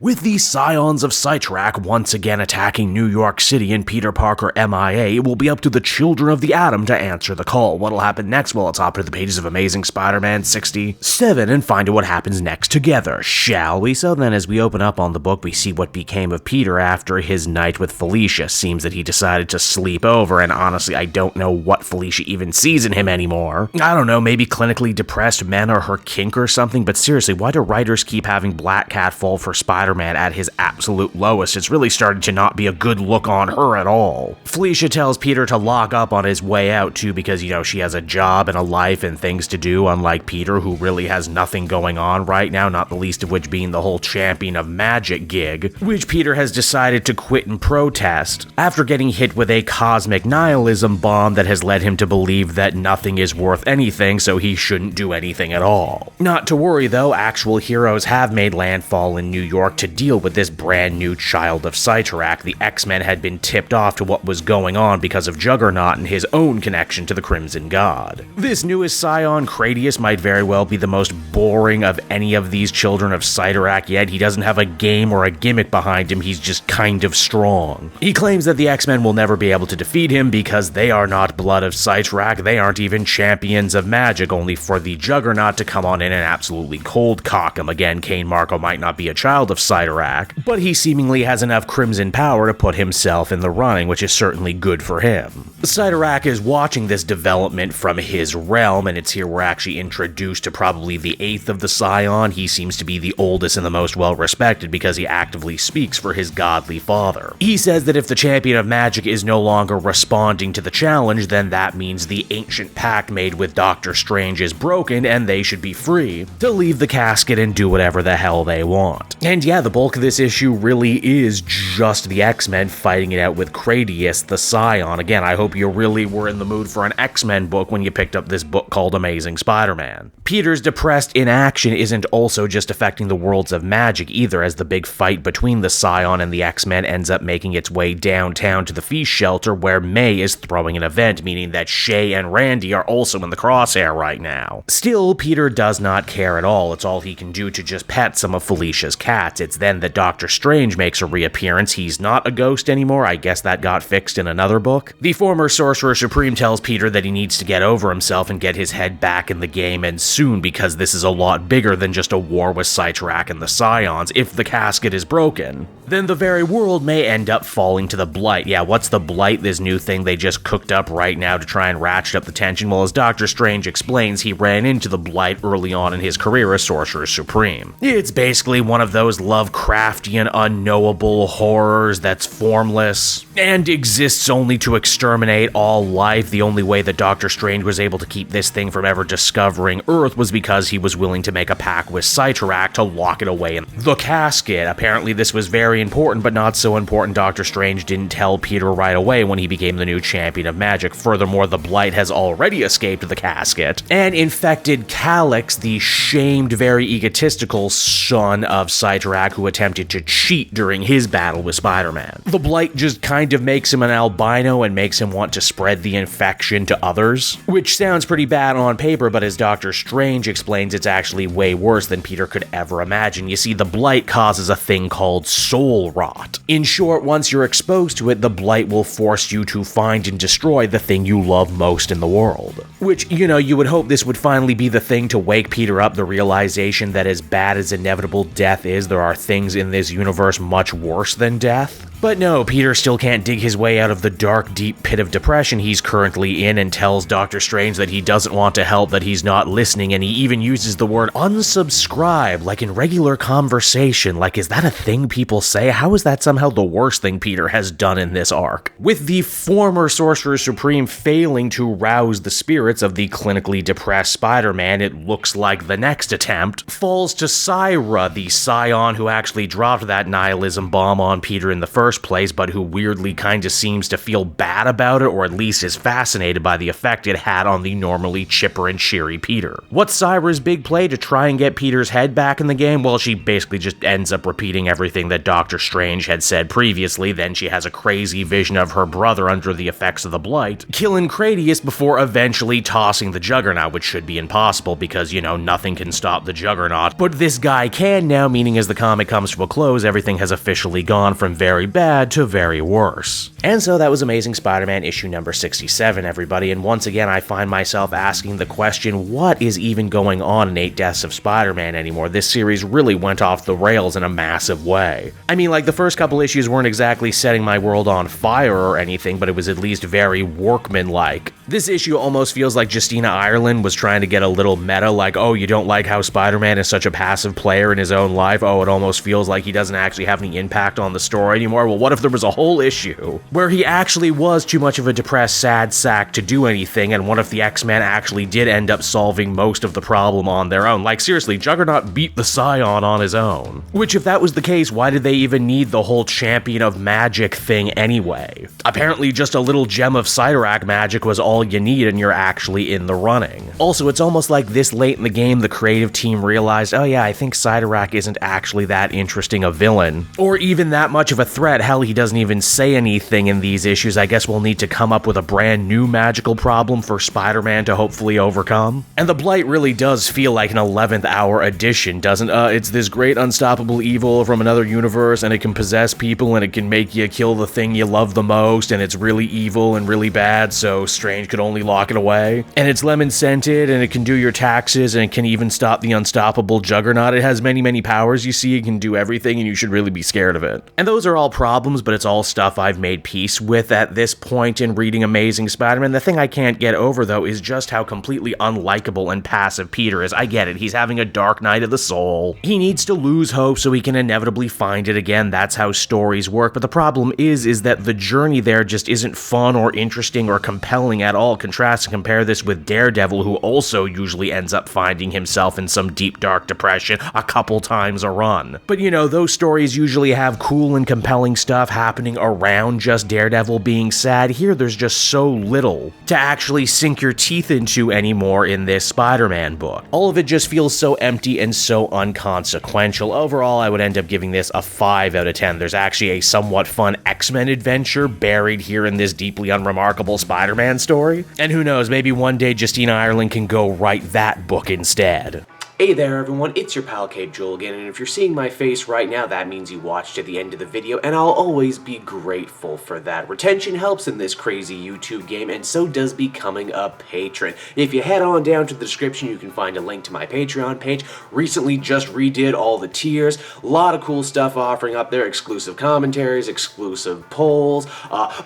With the Scions of Cyttorak once again attacking New York City and Peter Parker MIA, it will be up to the Children of the Atom to answer the call. What'll happen next? Well, let's hop to the pages of Amazing Spider-Man 67 and find out what happens next together, shall we? So then, as we open up on the book, we see what became of Peter after his night with Felicia. Seems that he decided to sleep over, and honestly, I don't know what Felicia even sees in him anymore. I don't know, maybe clinically depressed men are her kink or something, but seriously, why do writers keep having Black Cat fall for Spider-Man at his absolute lowest? It's really starting to not be a good look on her at all. Felicia tells Peter to lock up on his way out too because, she has a job and a life and things to do, unlike Peter, who really has nothing going on right now, not the least of which being the whole Champion of Magic gig, which Peter has decided to quit in protest after getting hit with a cosmic nihilism bomb that has led him to believe that nothing is worth anything, so he shouldn't do anything at all. Not to worry though, actual heroes have made landfall in New York to deal with this brand new child of Cyttorak. The X-Men had been tipped off to what was going on because of Juggernaut and his own connection to the Crimson God. This newest scion, Cradius, might very well be the most boring of any of these children of Cyttorak yet. He doesn't have a game or a gimmick behind him, he's just kind of strong. He claims that the X-Men will never be able to defeat him because they are not blood of Cyttorak, they aren't even champions of magic, only for the Juggernaut to come on in and absolutely cold cock him. Again, Kane Marco might not be a child of Cyttorak, but he seemingly has enough crimson power to put himself in the running, which is certainly good for him. Cyttorak is watching this development from his realm, and it's here we're actually introduced to probably the 8th of the Scion. He seems to be the oldest and the most well-respected because he actively speaks for his godly father. He says that if the Champion of Magic is no longer responding to the challenge, then that means the ancient pact made with Doctor Strange is broken and they should be free to leave the casket and do whatever the hell they want. And yeah, the bulk of this issue really is just the X-Men fighting it out with Cradius, the Scion. Again, I hope you really were in the mood for an X-Men book when you picked up this book called Amazing Spider-Man. Peter's depressed inaction isn't also just affecting the worlds of magic either, as the big fight between the Scion and the X-Men ends up making its way downtown to the Feast Shelter, where May is throwing an event, meaning that Shay and Randy are also in the crosshair right now. Still, Peter does not care at all. It's all he can do to just pet some of Felicia's cats. It's then that Doctor Strange makes a reappearance. He's not a ghost anymore. I guess that got fixed in another book. The former Sorcerer Supreme tells Peter that he needs to get over himself and get his head back in the game, and soon, because this is a lot bigger than just a war with Cyttorak and the Scions. If the casket is broken, then the very world may end up falling to the Blight. Yeah, what's the Blight? This new thing they just cooked up right now to try and ratchet up the tension? Well, as Doctor Strange explains, he ran into the Blight early on in his career as Sorcerer Supreme. It's basically one of those Lovecraftian, unknowable horrors that's formless and exists only to exterminate all life. The only way that Doctor Strange was able to keep this thing from ever discovering Earth was because he was willing to make a pact with Cyttorak to lock it away in the casket. Apparently this was very important, but not so important Doctor Strange didn't tell Peter right away when he became the new Champion of Magic. Furthermore, the Blight has already escaped the casket and infected Calyx, the shamed, very egotistical son of Cyttorak who attempted to cheat during his battle with Spider-Man. The Blight just kind of makes him an albino and makes him want to spread the infection to others, which sounds pretty bad on paper, but as Doctor Strange explains, it's actually way worse than Peter could ever imagine. You see, the Blight causes a thing called soul rot. In short, once you're exposed to it, the Blight will force you to find and destroy the thing you love most in the world. Which, you would hope this would finally be the thing to wake Peter up, the realization that as bad as inevitable death is, there are things in this universe much worse than death. But no, Peter still can't dig his way out of the dark, deep pit of depression he's currently in and tells Doctor Strange that he doesn't want to help, that he's not listening, and he even uses the word unsubscribe, like in regular conversation. Like, is that a thing people say? How is that somehow the worst thing Peter has done in this arc? With the former Sorcerer Supreme failing to rouse the spirits of the clinically depressed Spider-Man, it looks like the next attempt falls to Syra, the Scion who actually dropped that nihilism bomb on Peter in the first first place, but who weirdly kinda seems to feel bad about it, or at least is fascinated by the effect it had on the normally chipper and cheery Peter. What's Syra's big play to try and get Peter's head back in the game? Well, she basically just ends up repeating everything that Doctor Strange had said previously. Then she has a crazy vision of her brother under the effects of the blight, killing Cradius before eventually tossing the Juggernaut, which should be impossible because, nothing can stop the Juggernaut. But this guy can now, meaning as the comic comes to a close, everything has officially gone from very bad to very worse. And so that was Amazing Spider-Man issue number 67, everybody, and once again I find myself asking the question, what is even going on in 8 Deaths of Spider-Man anymore? This series really went off the rails in a massive way. I mean, like, the first couple issues weren't exactly setting my world on fire or anything, but it was at least very workmanlike. This issue almost feels like Justina Ireland was trying to get a little meta, like, oh, you don't like how Spider-Man is such a passive player in his own life? Oh, it almost feels like he doesn't actually have any impact on the story anymore? Well, what if there was a whole issue where he actually was too much of a depressed sad sack to do anything, and what if the X-Men actually did end up solving most of the problem on their own? Like, seriously, Juggernaut beat the Scion on his own. Which, if that was the case, why did they even need the whole champion of magic thing anyway? Apparently just a little gem of Cyttorak magic was all you need and you're actually in the running. Also, it's almost like this late in the game the creative team realized, oh yeah, I think Cyttorak isn't actually that interesting a villain, or even that much of a threat. Hell, he doesn't even say anything in these issues. I guess we'll need to come up with a brand new magical problem for Spider-Man to hopefully overcome. And the Blight really does feel like an 11th hour addition, doesn't it's this great unstoppable evil from another universe, and it can possess people, and it can make you kill the thing you love the most, and it's really evil and really bad, so Strange could only lock it away. And it's lemon scented, and it can do your taxes, and it can even stop the unstoppable Juggernaut. It has many, many powers, you see. It can do everything, and you should really be scared of it. And those are all problems, but it's all stuff I've made peace with at this point in reading Amazing Spider-Man. The thing I can't get over, though, is just how completely unlikable and passive Peter is. I get it, he's having a dark night of the soul. He needs to lose hope so he can inevitably find it again. That's how stories work. But the problem is that the journey there just isn't fun or interesting or compelling at all. Contrast and compare this with Daredevil, who also usually ends up finding himself in some deep dark depression a couple times a run. But those stories usually have cool and compelling stuff happening around just Daredevil being sad. Here there's just so little to actually sink your teeth into anymore in this Spider-Man book. All of it just feels so empty and so unconsequential. Overall, I would end up giving this a 5 out of 10. There's actually a somewhat fun X-Men adventure buried here in this deeply unremarkable Spider-Man story. And who knows, maybe one day Justina Ireland can go write that book instead. Hey there everyone, it's your pal Cape Joel again, and if you're seeing my face right now, that means you watched to the end of the video, and I'll always be grateful for that. Retention helps in this crazy YouTube game, and so does becoming a patron. If you head on down to the description, you can find a link to my Patreon page. Recently just redid all the tiers, a lot of cool stuff offering up there, exclusive commentaries, exclusive polls,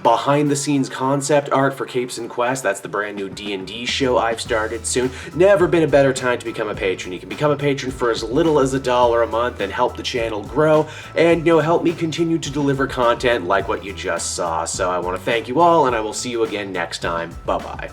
behind the scenes concept art for Capes and Quest. That's the brand new D&D show I've started soon. Never been a better time to become a patron. You can become a patron for as little as $1 a month and help the channel grow, and help me continue to deliver content like what you just saw. So I want to thank you all, and I will see you again next time. Bye bye.